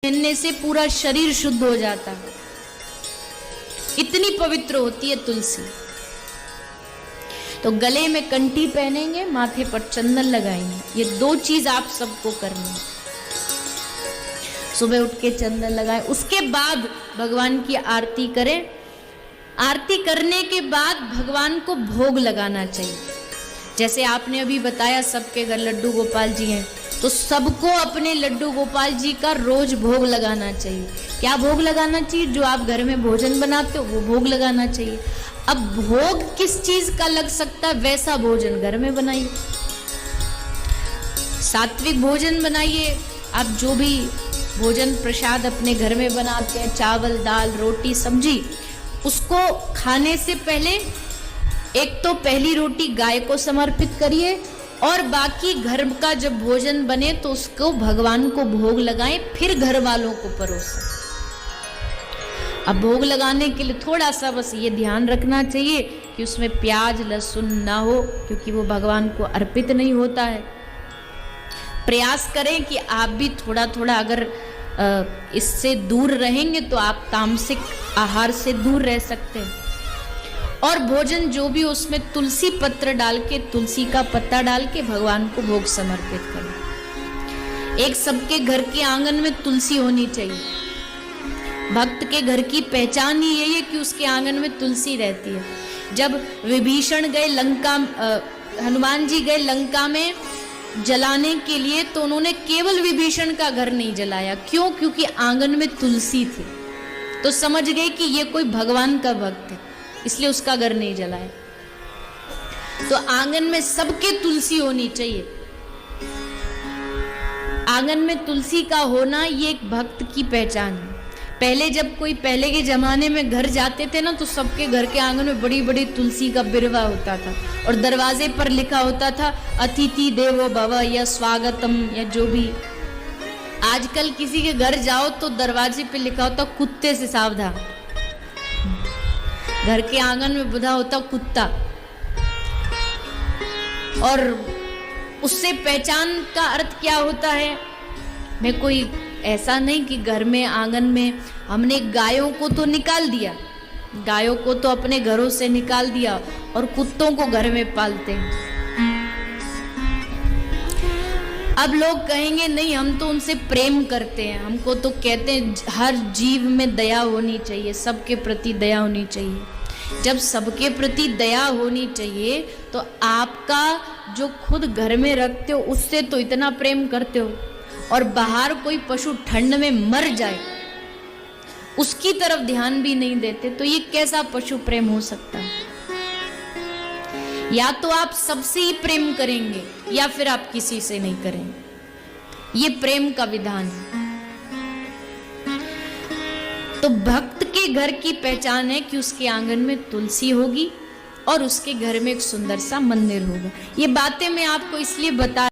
पहनने से पूरा शरीर शुद्ध हो जाता है। इतनी पवित्र होती है तुलसी। तो गले में कंठी पहनेंगे, माथे पर चंदन लगाएंगे। ये दो चीज आप सबको करनी है। सुबह उठ के चंदन लगाएं, उसके बाद भगवान की आरती करें। आरती करने के बाद भगवान को भोग लगाना चाहिए। जैसे आपने अभी बताया सबके घर लड्डू गोपाल जी हैं, तो सबको अपने लड्डू गोपाल जी का रोज भोग लगाना चाहिए। क्या भोग लगाना चाहिए? जो आप घर में भोजन बनाते हो वो भोग लगाना चाहिए। अब भोग किस चीज का लग सकता है, वैसा भोजन घर में बनाइए। सात्विक भोजन बनाइए। आप जो भी भोजन प्रसाद अपने घर में बनाते हैं, चावल दाल रोटी सब्जी, उसको खाने से पहले एक तो पहली रोटी गाय को समर्पित करिए, और बाकी घर का जब भोजन बने तो उसको भगवान को भोग लगाएं, फिर घर वालों को परोसें। अब भोग लगाने के लिए थोड़ा सा बस ये ध्यान रखना चाहिए कि उसमें प्याज लहसुन ना हो, क्योंकि वो भगवान को अर्पित नहीं होता है। प्रयास करें कि आप भी थोड़ा थोड़ा अगर इससे दूर रहेंगे तो आप तामसिक आहार से दूर रह सकते हैं। और भोजन जो भी उसमें तुलसी पत्र डाल के, तुलसी का पत्ता डाल के भगवान को भोग समर्पित करें। एक सबके घर के आंगन में तुलसी होनी चाहिए। भक्त के घर की पहचान ही यही है कि उसके आंगन में तुलसी रहती है। जब विभीषण गए लंका, हनुमान जी गए लंका में जलाने के लिए, तो उन्होंने केवल विभीषण का घर नहीं जलाया। क्यों? क्योंकि आंगन में तुलसी थी। तो समझ गए कि ये कोई भगवान का भक्त है, इसलिए उसका घर नहीं जलाया। तो आंगन में सबके तुलसी होनी चाहिए। आंगन में तुलसी का होना ये एक भक्त की पहचान है। पहले पहले के जमाने में घर जाते थे ना, तो सबके घर के आंगन में बड़ी बड़ी तुलसी का बिरवा होता था, और दरवाजे पर लिखा होता था अतिथि देवो भव या स्वागतम या जो भी। आजकल किसी के घर जाओ तो दरवाजे पे लिखा होता कुत्ते से सावधान। घर के आंगन में बंधा होता कुत्ता। और उससे पहचान का अर्थ क्या होता है? मैं कोई ऐसा नहीं कि घर में आंगन में हमने गायों को तो निकाल दिया, गायों को तो अपने घरों से निकाल दिया, और कुत्तों को घर में पालते हैं। अब लोग कहेंगे नहीं, हम तो उनसे प्रेम करते हैं, हमको तो कहते हैं हर जीव में दया होनी चाहिए, सबके प्रति दया होनी चाहिए। जब सबके प्रति दया होनी चाहिए तो आपका जो खुद घर में रखते हो उससे तो इतना प्रेम करते हो, और बाहर कोई पशु ठंड में मर जाए उसकी तरफ ध्यान भी नहीं देते, तो ये कैसा पशु प्रेम हो सकता है? या तो आप सबसे ही प्रेम करेंगे या फिर आप किसी से नहीं करेंगे। ये प्रेम का विधान है। तो भक्त के घर की पहचान है कि उसके आंगन में तुलसी होगी और उसके घर में एक सुंदर सा मंदिर होगा। ये बातें मैं आपको इसलिए बता